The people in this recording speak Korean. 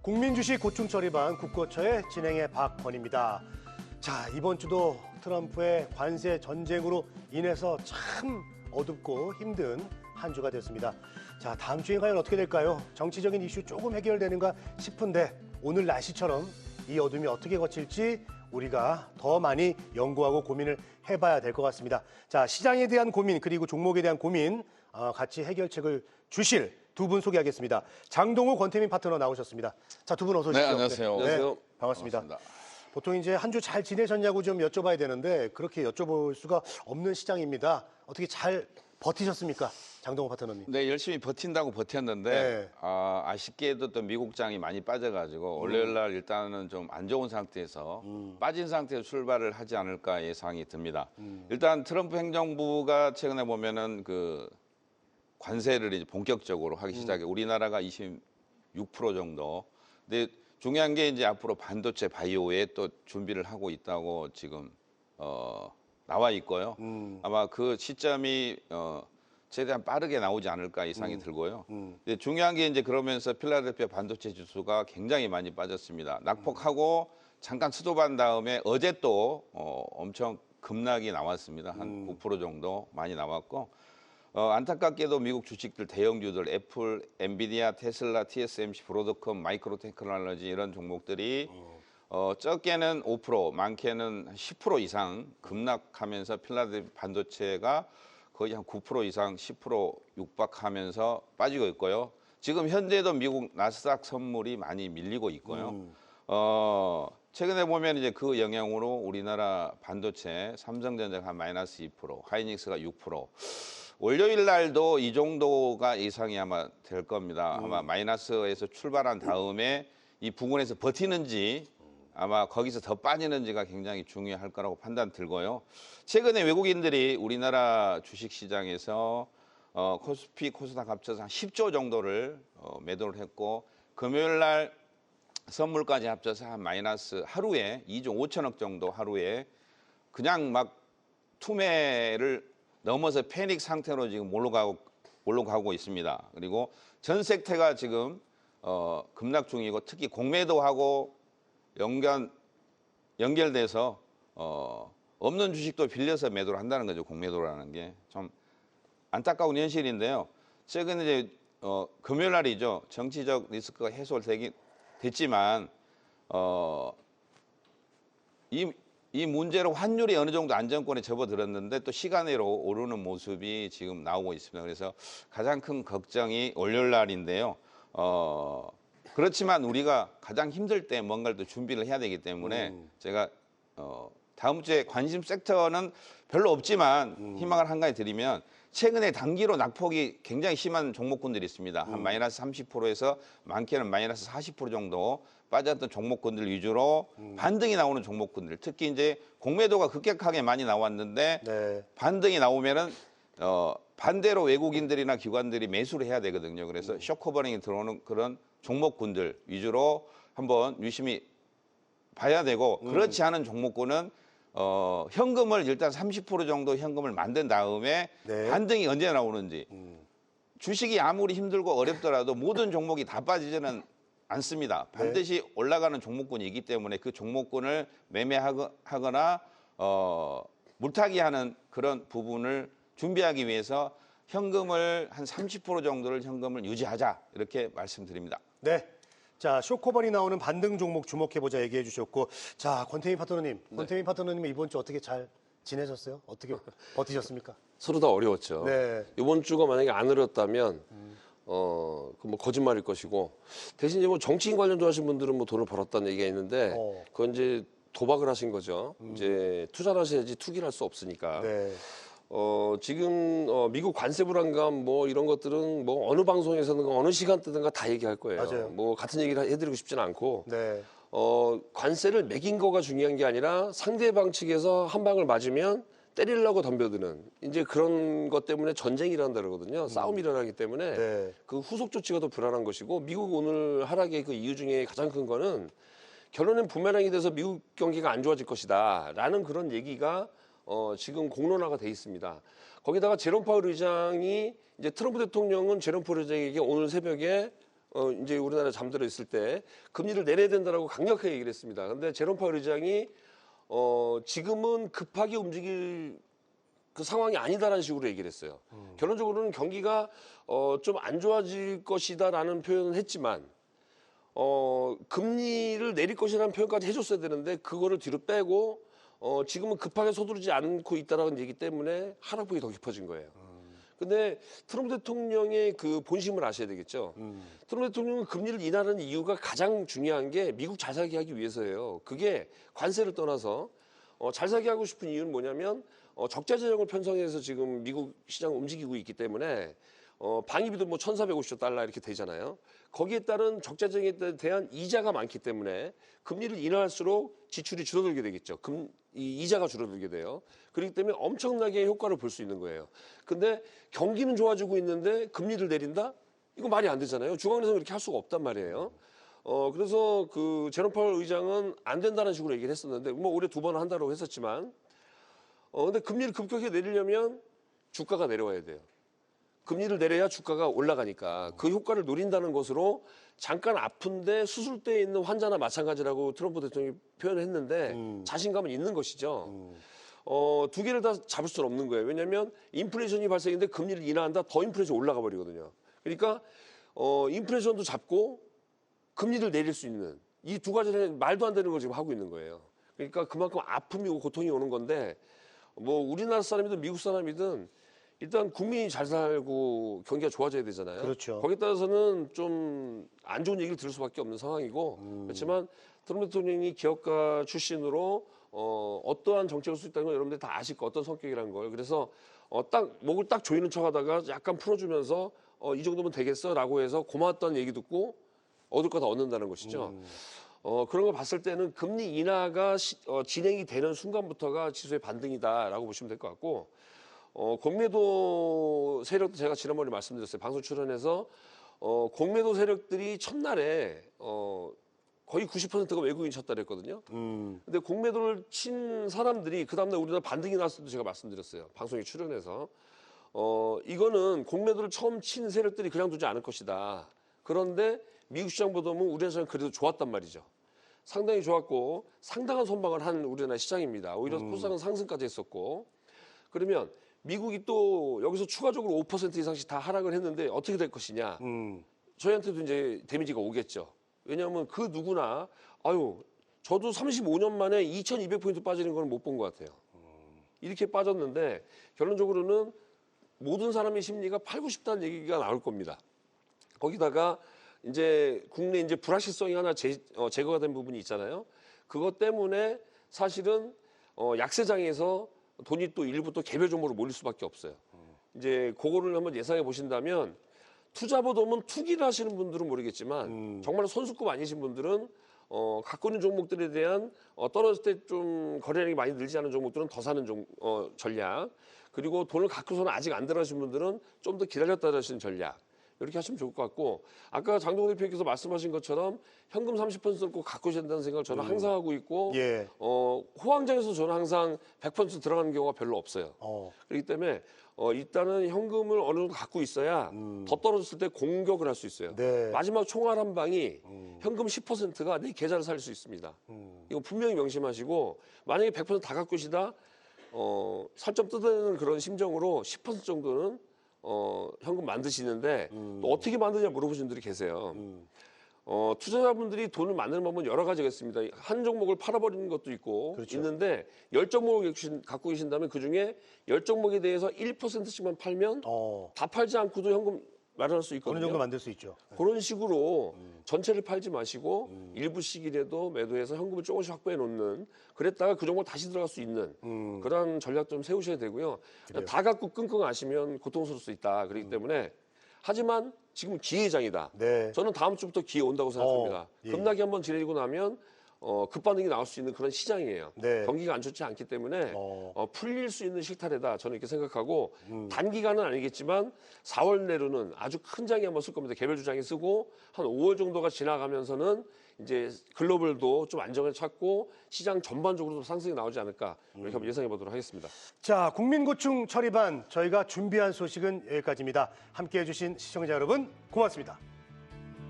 국민주식 고충 처리반 국고처의 진행의 박건입니다. 자, 이번 주도 트럼프의 관세 전쟁으로 인해서 참 어둡고 힘든 한 주가 됐습니다. 자, 다음 주에 과연 어떻게 될까요? 정치적인 이슈 조금 해결되는가 싶은데 오늘 날씨처럼 이 어둠이 어떻게 거칠지 우리가 더 많이 연구하고 고민을 해봐야 될 것 같습니다. 자, 시장에 대한 고민 그리고 종목에 대한 고민 같이 해결책을 주실 두 분 소개하겠습니다. 장동우 권태민 파트너 나오셨습니다. 자, 두 분 어서 오십시오. 네, 안녕하세요. 네, 안녕하세요. 반갑습니다. 반갑습니다. 보통 이제 한 주 잘 지내셨냐고 좀 여쭤봐야 되는데 그렇게 여쭤볼 수가 없는 시장입니다. 어떻게 잘 버티셨습니까? 장동우 파트너님. 네, 열심히 버틴다고 버텼는데 네. 아쉽게도 또 미국장이 많이 빠져가지고 월요일 날 일단은 좀 안 좋은 상태에서 빠진 상태에서 출발을 하지 않을까 예상이 듭니다. 일단 트럼프 행정부가 최근에 보면은 그 관세를 이제 본격적으로 하기 시작해 우리나라가 26% 정도. 근데 중요한 게 이제 앞으로 반도체 바이오에 또 준비를 하고 있다고 지금 나와 있고요. 아마 그 시점이 최대한 빠르게 나오지 않을까 예상이 들고요. 근데 중요한 게 이제 그러면서 필라델피아 반도체 지수가 굉장히 많이 빠졌습니다. 낙폭하고 잠깐 수도반 다음에 어제 또 엄청 급락이 나왔습니다. 한 9% 정도 많이 나왔고 안타깝게도 미국 주식들 대형주들 애플, 엔비디아, 테슬라, TSMC, 브로드컴, 마이크로 테크놀로지 이런 종목들이 적게는 5%, 많게는 10% 이상 급락하면서 필라델피아 반도체가 거의 한 9% 이상 10% 육박하면서 빠지고 있고요. 지금 현재도 미국 나스닥 선물이 많이 밀리고 있고요. 최근에 보면 이제 그 영향으로 우리나라 반도체 삼성전자가 한 마이너스 2%, 하이닉스가 6%. 월요일 날도 이 정도가 예상이 아마 될 겁니다. 아마 마이너스에서 출발한 다음에 이 부근에서 버티는지 아마 거기서 더 빠지는지가 굉장히 중요할 거라고 판단 들고요. 최근에 외국인들이 우리나라 주식시장에서 코스피, 코스닥 합쳐서 한 10조 정도를 매도를 했고 금요일 날 선물까지 합쳐서 한 마이너스 하루에 2조 5천억 정도 하루에 그냥 막 투매를 넘어서 패닉 상태로 지금 올라가고 있습니다. 그리고 전 섹터가 지금 급락 중이고 특히 공매도하고 연결돼서 없는 주식도 빌려서 매도를 한다는 거죠. 공매도라는 게 좀 안타까운 현실인데요. 최근 이제 금요일 날이죠. 정치적 리스크가 해소됐지만 이 문제로 환율이 어느 정도 안정권에 접어들었는데 또 시간으로 오르는 모습이 지금 나오고 있습니다. 그래서 가장 큰 걱정이 월요일 날인데요. 그렇지만 우리가 가장 힘들 때 뭔가를 또 준비를 해야 되기 때문에 제가 다음 주에 관심 섹터는 별로 없지만 희망을 한 가지 드리면 최근에 단기로 낙폭이 굉장히 심한 종목군들이 있습니다. 한 마이너스 30%에서 많게는 마이너스 40% 정도 빠졌던 종목군들 위주로 반등이 나오는 종목군들, 특히 이제 공매도가 급격하게 많이 나왔는데 네. 반등이 나오면은 반대로 외국인들이나 기관들이 매수를 해야 되거든요. 그래서 쇼커버링이 들어오는 그런 종목군들 위주로 한번 유심히 봐야 되고 그렇지 않은 종목군은 현금을 일단 30% 정도 현금을 만든 다음에 네. 반등이 언제 나오는지 주식이 아무리 힘들고 어렵더라도 모든 종목이 다 빠지지는 않습니다. 반드시 올라가는 종목군이 있기 때문에 그 종목군을 매매하거나 물타기하는 그런 부분을 준비하기 위해서 현금을 한 30% 정도를 현금을 유지하자 이렇게 말씀드립니다. 네. 자, 쇼커버리 나오는 반등 종목 주목해보자 얘기해 주셨고, 자, 권태민 파트너님. 권태민 파트너님은 이번 주 어떻게 잘 지내셨어요? 어떻게 버티셨습니까? 서로 다 어려웠죠. 네. 이번 주가 만약에 안 어렵다면 그 뭐 거짓말일 것이고 대신 이제 뭐 정치인 관련 좋아하시는 분들은 뭐 돈을 벌었다는 얘기가 있는데 그건 이제 도박을 하신 거죠. 이제 투자를 하셔야지 투기를 할 수 없으니까. 네. 지금 미국 관세 불안감 뭐 이런 것들은 뭐 어느 방송에서든 어느 시간대든가 다 얘기할 거예요. 맞아요. 뭐 같은 얘기를 해드리고 싶지는 않고 네. 관세를 매긴 거가 중요한 게 아니라 상대방 측에서 한 방을 맞으면 때리려고 덤벼드는 이제 그런 것 때문에 전쟁이 일어난다 그러거든요. 싸움이 일어나기 때문에 네. 그 후속 조치가 더 불안한 것이고 미국 오늘 하락의 그 이유 중에 가장 큰 거는 결론은 부메랑이 돼서 미국 경기가 안 좋아질 것이다 라는 그런 얘기가 지금 공론화가 돼 있습니다. 거기다가 제롬 파월 의장이 이제 트럼프 대통령은 제롬 파월 의장에게 오늘 새벽에 이제 우리나라 잠들어 있을 때 금리를 내려야 된다라고 강력하게 얘기를 했습니다. 근데 제롬 파월 의장이 지금은 급하게 움직일 그 상황이 아니다라는 식으로 얘기를 했어요. 결론적으로는 경기가 좀 안 좋아질 것이다라는 표현은 했지만 금리를 내릴 것이라는 표현까지 해줬어야 되는데 그거를 뒤로 빼고 지금은 급하게 서두르지 않고 있다라는 얘기 때문에 하락폭이 더 깊어진 거예요. 근데 트럼프 대통령의 그 본심을 아셔야 되겠죠. 트럼프 대통령은 금리를 인하하는 이유가 가장 중요한 게 미국 잘 살게 하기 위해서예요. 그게 관세를 떠나서 잘 살게 하고 싶은 이유는 뭐냐면 적자 재정을 편성해서 지금 미국 시장을 움직이고 있기 때문에 방위비도 뭐 1,450조 달러 이렇게 되잖아요. 거기에 따른 적자 재정에 대한 이자가 많기 때문에 금리를 인하할수록 지출이 줄어들게 되겠죠. 이 이자가 줄어들게 돼요. 그렇기 때문에 엄청나게 효과를 볼 수 있는 거예요. 근데 경기는 좋아지고 있는데 금리를 내린다? 이거 말이 안 되잖아요. 중앙은행은 이렇게 할 수가 없단 말이에요. 그래서 그 제롬 파월 의장은 안 된다는 식으로 얘기를 했었는데 뭐 올해 2번 한다고 했었지만 근데 금리를 급격하게 내리려면 주가가 내려와야 돼요. 금리를 내려야 주가가 올라가니까 그 효과를 노린다는 것으로 잠깐 아픈데 수술대에 있는 환자나 마찬가지라고 트럼프 대통령이 표현했는데 자신감은 있는 것이죠. 두 개를 다 잡을 수는 없는 거예요. 왜냐하면 인플레이션이 발생했는데 금리를 인하한다 더 인플레이션이 올라가 버리거든요. 그러니까 인플레이션도 잡고 금리를 내릴 수 있는 이 두 가지는 말도 안 되는 걸 지금 하고 있는 거예요. 그러니까 그만큼 아픔이 오고 고통이 오는 건데 뭐 우리나라 사람이든 미국 사람이든 일단 국민이 잘 살고 경기가 좋아져야 되잖아요. 그렇죠. 거기에 따라서는 좀 안 좋은 얘기를 들을 수밖에 없는 상황이고 그렇지만 트럼프 대통령이 기업가 출신으로 어떠한 정책을 쓸 수 있다는 건 여러분들이 다 아실 거 어떤 성격이라는 걸. 그래서 딱 목을 딱 조이는 척하다가 약간 풀어주면서 이 정도면 되겠어라고 해서 고마웠다는 얘기 듣고 얻을 거 다 얻는다는 것이죠. 그런 걸 봤을 때는 금리 인하가 진행이 되는 순간부터가 지수의 반등이다라고 보시면 될 것 같고 공매도 세력도 제가 지난번에 말씀드렸어요. 방송 출연해서 공매도 세력들이 첫날에 거의 90%가 외국인이 쳤다 그랬거든요. 근데 공매도를 친 사람들이 그 다음날 우리나라 반등이 났을 때도 제가 말씀드렸어요. 방송에 출연해서 이거는 공매도를 처음 친 세력들이 그냥 두지 않을 것이다. 그런데 미국 시장보다는 우리나라 시장은 그래도 좋았단 말이죠. 상당히 좋았고 상당한 선방을 한 우리나라 시장입니다. 오히려 코스닥은 상승까지 했었고 그러면 미국이 또 여기서 추가적으로 5% 이상씩 다 하락을 했는데 어떻게 될 것이냐. 저희한테도 이제 데미지가 오겠죠. 왜냐하면 그 누구나 저도 35년 만에 2200포인트 빠지는 걸 못 본 것 같아요. 이렇게 빠졌는데 결론적으로는 모든 사람의 심리가 팔고 싶다는 얘기가 나올 겁니다. 거기다가 이제 국내 이제 불확실성이 하나 제거가 된 부분이 있잖아요. 그것 때문에 사실은 약세장에서 돈이 또 일부 또 개별 종목으로 몰릴 수밖에 없어요. 이제 그거를 한번 예상해 보신다면 투자보다는 투기를 하시는 분들은 모르겠지만 정말 선수급 아니신 분들은 갖고 있는 종목들에 대한 떨어질 때 좀 거래량이 많이 늘지 않은 종목들은 더 사는 전략 그리고 돈을 갖고서는 아직 안 들어가신 분들은 좀 더 기다렸다 하시는 전략 이렇게 하시면 좋을 것 같고 아까 장동 대표께서 말씀하신 것처럼 현금 30% 꼭 갖고 계셔야 된다는 생각을 저는 항상 하고 있고 예. 호황장에서 저는 항상 100% 들어가는 경우가 별로 없어요. 그렇기 때문에 일단은 현금을 어느 정도 갖고 있어야 더 떨어졌을 때 공격을 할 수 있어요. 네. 마지막 총알 한 방이 현금 10%가 내 계좌를 살릴 수 있습니다. 이거 분명히 명심하시고 만약에 100%다 갖고 계시다 살점 뜯어내는 그런 심정으로 10% 정도는 현금 만드시는데 또 어떻게 만드냐 물어보시는 분들이 계세요. 투자자분들이 돈을 만드는 방법은 여러 가지가 있습니다. 한 종목을 팔아버리는 것도 있고 그렇죠. 있는데 10종목을 갖고 계신다면 그중에 10종목에 대해서 1%씩만 팔면 다 팔지 않고도 현금 마련할 수 있거든요. 어느 정도 만들 수 있죠. 그런 식으로 전체를 팔지 마시고 일부씩이라도 매도해서 현금을 조금씩 확보해 놓는 그랬다가 그 종목 다시 들어갈 수 있는 그런 전략 좀 세우셔야 되고요. 그래요. 다 갖고 끙끙 앓으시면 고통스러울 수 있다. 그렇기 때문에 하지만 지금 기회장이다. 네. 저는 다음 주부터 기회 온다고 생각합니다. 예. 급락이 한번 지내고 나면 급반응이 나올 수 있는 그런 시장이에요. 네. 경기가 안 좋지 않기 때문에 풀릴 수 있는 실타래다. 저는 이렇게 생각하고 단기간은 아니겠지만 4월 내로는 아주 큰 장이 한번 쓸 겁니다. 개별 주장이 쓰고 한 5월 정도가 지나가면서는 이제 글로벌도 좀 안정을 찾고 시장 전반적으로도 상승이 나오지 않을까 이렇게 한번 예상해 보도록 하겠습니다. 자, 국민고충 처리반 저희가 준비한 소식은 여기까지입니다. 함께해 주신 시청자 여러분 고맙습니다.